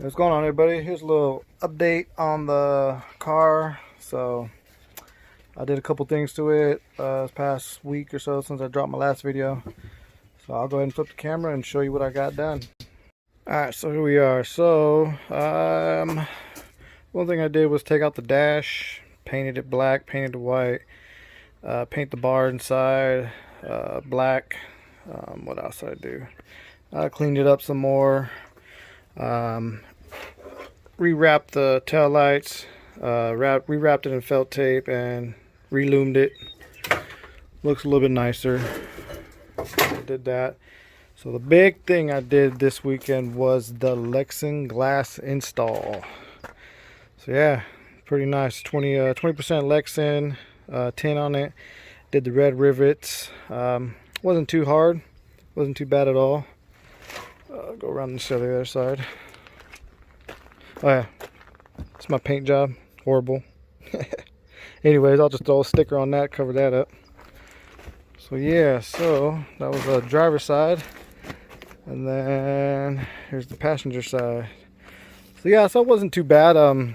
What's going on, everybody? Here's a little update on the car. So I did a couple things to it this past week or so since I dropped my last video. So I'll go ahead and flip the camera and show you what I got done. Alright, so here we are. So one thing I did was take out the dash, painted it black, painted it white, paint the bar inside black. What else did I do? I cleaned it up some more. Rewrapped the tail lights, rewrapped it in felt tape and reloomed it. Looks a little bit nicer. Did that. So the big thing I did this weekend was the Lexan Glass install. So yeah, pretty nice. 20% Lexan tin on it. Did the red rivets. Wasn't too hard. Wasn't too bad at all. Go around and show the other side. Oh yeah, it's my paint job. Horrible. Anyways, I'll just throw a sticker on that, cover that up. So yeah, so that was the driver's side. And then here's the passenger side. So yeah, so it wasn't too bad. I'll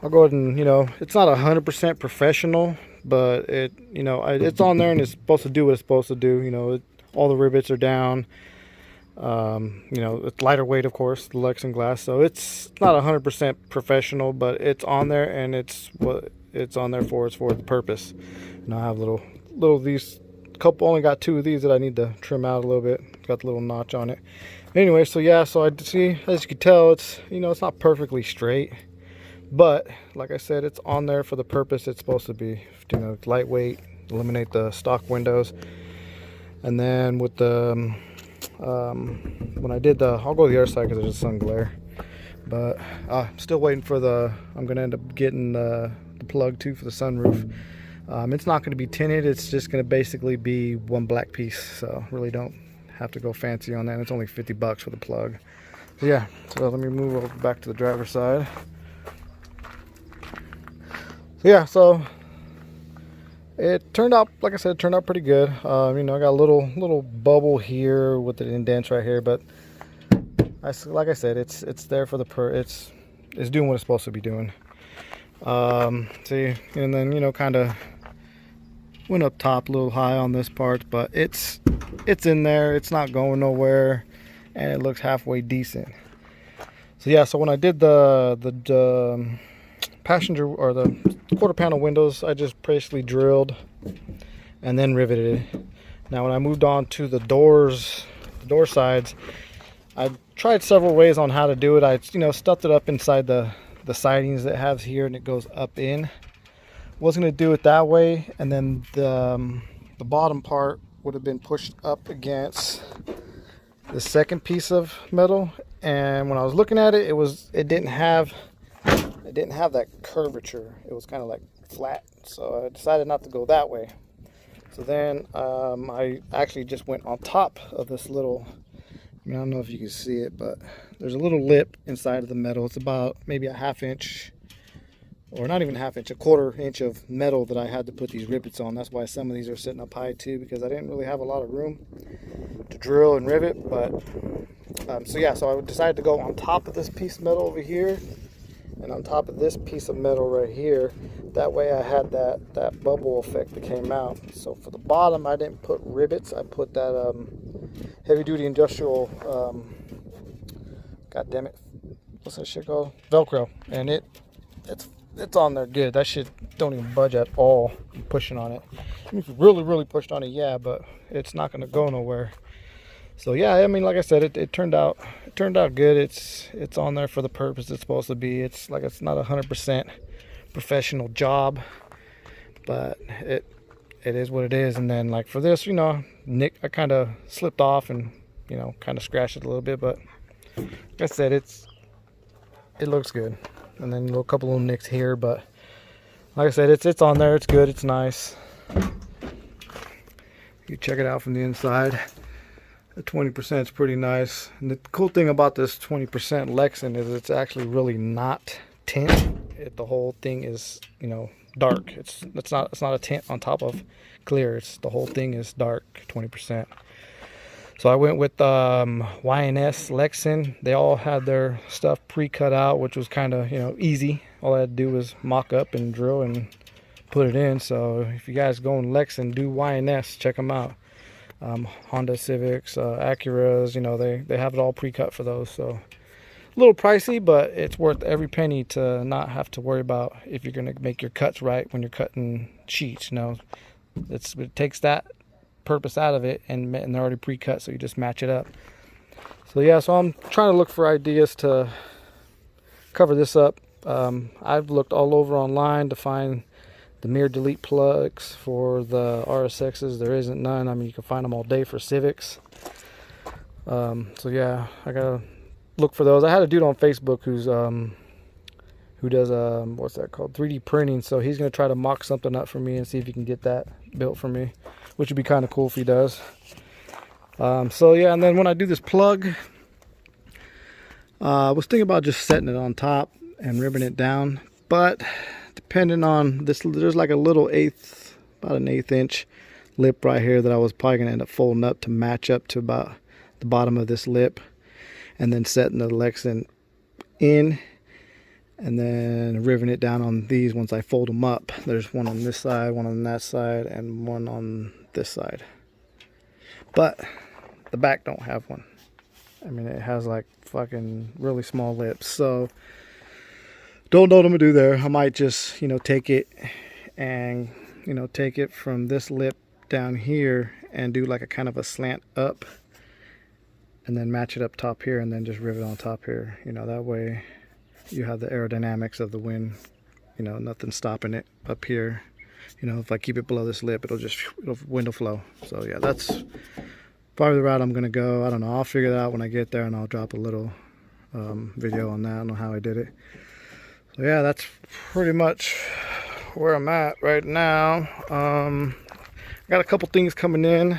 go ahead and, it's not 100% professional, but it's on there and it's supposed to do what it's supposed to do. All the rivets are down. It's lighter weight, of course, the Lexan Glass, so it's not 100% professional, but it's on there, and it's what it's on there for. It's for the purpose. And I have little these only got two of these that I need to trim out a little bit. Got the little notch on it. Anyway, so yeah, so I see, as you can tell, it's it's not perfectly straight, but like I said, it's on there for the purpose it's supposed to be. It's lightweight, eliminate the stock windows, and then with the when I did I'll go to the other side because there's a sun glare, but I'm still waiting for I'm gonna end up getting the plug too for the sunroof. It's not going to be tinted, it's just going to basically be one black piece, so really don't have to go fancy on that. It's only 50 bucks for the plug. So yeah, so let me move over back to the driver's side. So yeah, so it turned out, like I said, it turned out pretty good. I got a little bubble here with the indents right here, but like I said, it's there for it's doing what it's supposed to be doing. See, and then kind of went up top a little high on this part, but it's in there. It's not going nowhere, and it looks halfway decent. So yeah, so when I did the passenger or the quarter panel windows, I just basically drilled and then riveted it. Now when I moved on to the door sides, I tried several ways on how to do it. I stuffed it up inside the sidings that it has here, and it goes up in. Wasn't going to do it that way, and then the bottom part would have been pushed up against the second piece of metal, and when I was looking at it, it didn't have that curvature. It was kind of like flat, so I decided not to go that way. So then I actually just went on top of this little, I don't know if you can see it, but there's a little lip inside of the metal. It's about maybe a ½ inch, or not even ½ inch, a ½ inch of metal that I had to put these rivets on. That's why some of these are sitting up high too, because I didn't really have a lot of room to drill and rivet. But so yeah, so I decided to go on top of this piece of metal over here and on top of this piece of metal right here. That way I had that bubble effect that came out. So for the bottom, I didn't put rivets. I put that heavy duty industrial, god damn it, what's that shit called? Velcro. And it's on there good. That shit don't even budge at all. I'm pushing on it. If you really pushed on it, yeah, but it's not gonna go nowhere. So yeah, like I said, it turned out good. It's on there for the purpose it's supposed to be. It's not 100% professional job, but it is what it is. And then like for this, I kind of slipped off and kind of scratched it a little bit, but like I said, it looks good. And then a couple little nicks here, but like I said, it's on there. It's good. It's nice. You check it out from the inside. The 20% is pretty nice. And the cool thing about this 20% Lexan is it's actually really not tint. The whole thing is dark. It's not a tint on top of clear. The whole thing is dark 20%. So I went with YNS Lexan. They all had their stuff pre-cut out, which was kind of, you know, easy. All I had to do was mock up and drill and put it in. So if you guys go in Lexan, do YNS, check them out. Honda Civics, Acuras, you know, they have it all pre-cut for those. So a little pricey, but it's worth every penny to not have to worry about if you're going to make your cuts right when you're cutting sheets. You know, it takes that purpose out of it, and they're already pre-cut, so you just match it up. So yeah, so I'm trying to look for ideas to cover this up. I've looked all over online to find the mirror delete plugs for the RSXs. There isn't none. I mean, you can find them all day for Civics. So yeah, I gotta look for those. I had a dude on Facebook who does what's that called, 3D printing, so he's gonna try to mock something up for me and see if he can get that built for me, which would be kind of cool if he does. So yeah, and then when I do this plug, I was thinking about just setting it on top and ribbing it down, but depending on this, there's like a little about an 1/8 inch lip right here that I was probably gonna end up folding up to match up to about the bottom of this lip, and then setting the Lexan in, and then riveting it down on these once I fold them up. There's one on this side, one on that side, and one on this side. But the back don't have one. I mean, it has like fucking really small lips. So don't know what I'm gonna do there. I might just, you know, take it and, you know, take it from this lip down here and do like a kind of a slant up, and then match it up top here, and then just rivet on top here. You know, that way you have the aerodynamics of the wind, you know, nothing stopping it up here. You know, if I keep it below this lip, it'll wind will flow. So yeah, that's probably the route I'm gonna go. I don't know, I'll figure that out when I get there, and I'll drop a little video on that, on how I did it. So yeah, that's pretty much where I'm at right now. I got a couple things coming in.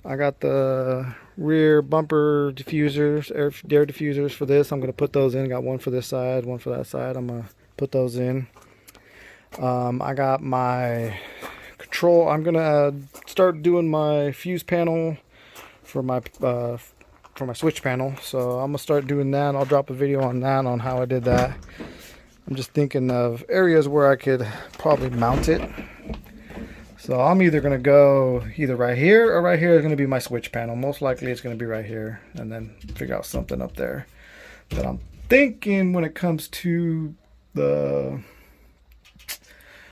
I got the rear bumper diffusers, air diffusers for this. I'm gonna put those in. Got one for this side, one for that side. I'm gonna put those in. I got my control. I'm gonna start doing my fuse panel for my switch panel. So I'm gonna start doing that. I'll drop a video on that, on how I did that. I'm just thinking of areas where I could probably mount it. So I'm either going to go either right here, or right here is going to be my switch panel. Most likely it's going to be right here, and then figure out something up there. But I'm thinking when it comes to the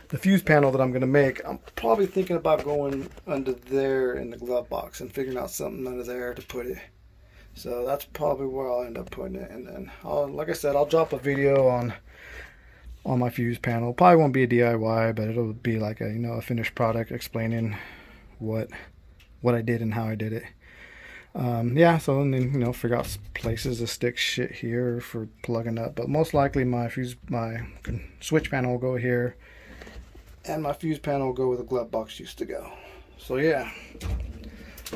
fuse panel that I'm going to make, I'm probably thinking about going under there in the glove box and figuring out something under there to put it. So that's probably where I'll end up putting it. And then, like I said, I'll drop a video on my fuse panel. Probably won't be a DIY, but it'll be like a, you know, a finished product explaining what I did and how I did it. Yeah, so then, you know, figure out places to stick shit here for plugging up. But most likely my switch panel will go here, and my fuse panel will go where the glove box used to go. So yeah,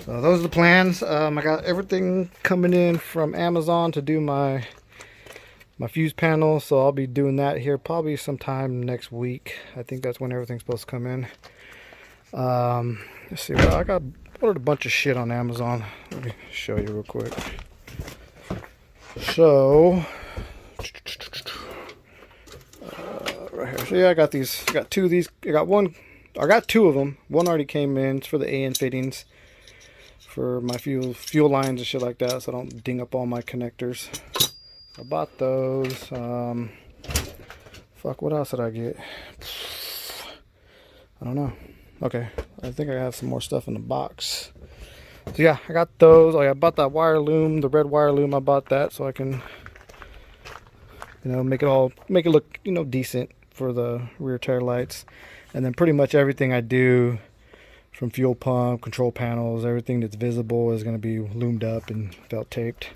so those are the plans. I got everything coming in from Amazon to do my fuse panel, so I'll be doing that here probably sometime next week. I think that's when everything's supposed to come in. Let's see, well, I ordered a bunch of shit on Amazon. Let me show you real quick. So right here. So yeah, I got these. I got two of these. I got two of them. One already came in. It's for the AN fittings for my fuel lines and shit like that, so I don't ding up all my connectors. I bought those. Fuck, what else did I get? I don't know. Okay, I think I have some more stuff in the box. So yeah, I got those. Oh yeah, I bought that wire loom, the red wire loom. I bought that so I can, you know, make it look, you know, decent for the rear tail lights. And then pretty much everything I do, from fuel pump, control panels, everything that's visible is going to be loomed up and felt taped.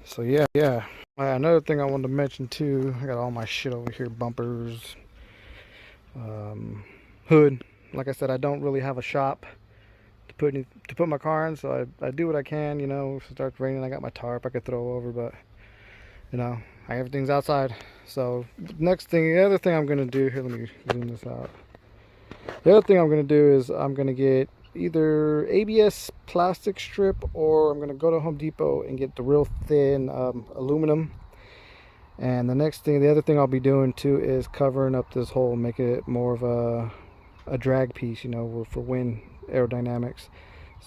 So yeah. Another thing I wanted to mention too, I got all my shit over here, bumpers, hood. Like I said, I don't really have a shop to put my car in, so I do what I can. You know, if it starts raining, I got my tarp I could throw over, but you know, everything's outside. So the other thing I'm gonna do here, let me zoom this out. The other thing I'm gonna do is I'm gonna get either ABS plastic strip, or I'm going to go to Home Depot and get the real thin aluminum. And the other thing I'll be doing too is covering up this hole, making it more of a drag piece, you know, for wind aerodynamics.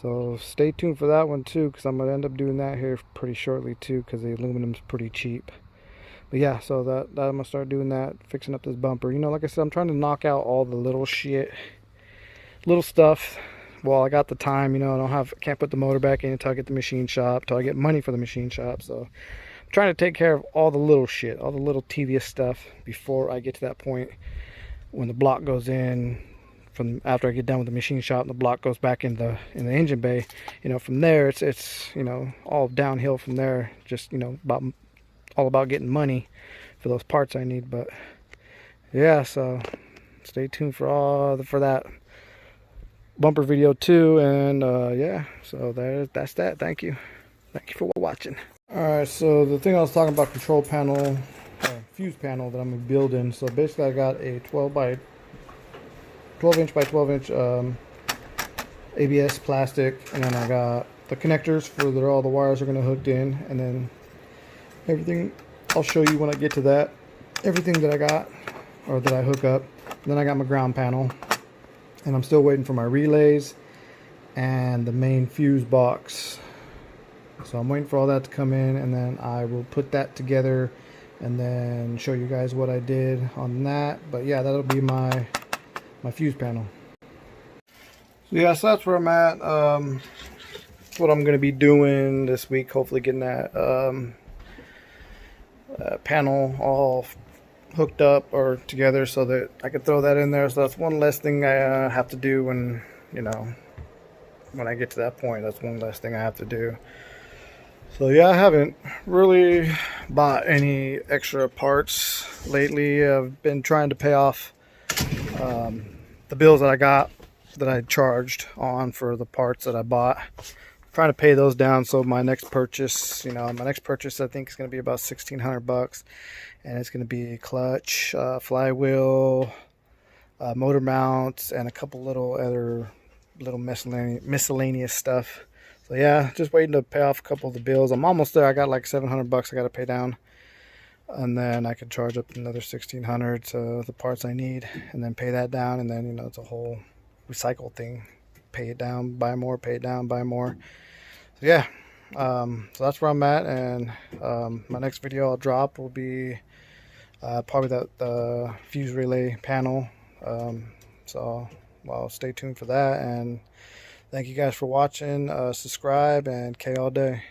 So stay tuned for that one too, because I'm going to end up doing that here pretty shortly too, because the aluminum's pretty cheap. But yeah, so that I'm going to start doing that, fixing up this bumper. You know, like I said, I'm trying to knock out all the little stuff. Well, I got the time, you know, can't put the motor back in until I get the machine shop, until I get money for the machine shop. So I'm trying to take care of all the little shit, all the little tedious stuff before I get to that point when the block goes in. From after I get done with the machine shop and the block goes back in the engine bay, you know, from there it's you know, all downhill from there. Just, you know, all about getting money for those parts I need. But yeah, so stay tuned for that bumper video too. And yeah, so that's that. Thank you for watching. All right, so the thing I was talking about, control panel, fuse panel that I'm gonna build in. So basically I got a 12 inch by 12 inch ABS plastic, and then I got the connectors for that all the wires are going to hooked in, and then everything I'll show you when I get to that, everything that I got or that I hook up. And then I got my ground panel, and I'm still waiting for my relays and the main fuse box. So I'm waiting for all that to come in, and then I will put that together and then show you guys what I did on that. But yeah, that'll be my fuse panel. So yeah, so that's where I'm at. What I'm going to be doing this week, hopefully getting that panel all hooked up or together so that I can throw that in there. So that's one less thing I have to do when, you know, when I get to that point. That's one less thing I have to do. So yeah, I haven't really bought any extra parts lately. I've been trying to pay off the bills that I charged on for the parts that I bought. I'm trying to pay those down, so my next purchase, I think is going to be about $1,600, and it's going to be clutch, flywheel, motor mounts, and a couple little miscellaneous stuff. So yeah, just waiting to pay off a couple of the bills. I'm almost there. I got like $700 I got to pay down, and then I can charge up another $1,600 to the parts I need, and then pay that down, and then, it's a whole recycle thing. Pay it down, buy more, pay it down, buy more. So yeah, so that's where I'm at, and my next video I'll drop will be probably the fuse relay panel. So well, stay tuned for that, and thank you guys for watching. Subscribe, and K all day.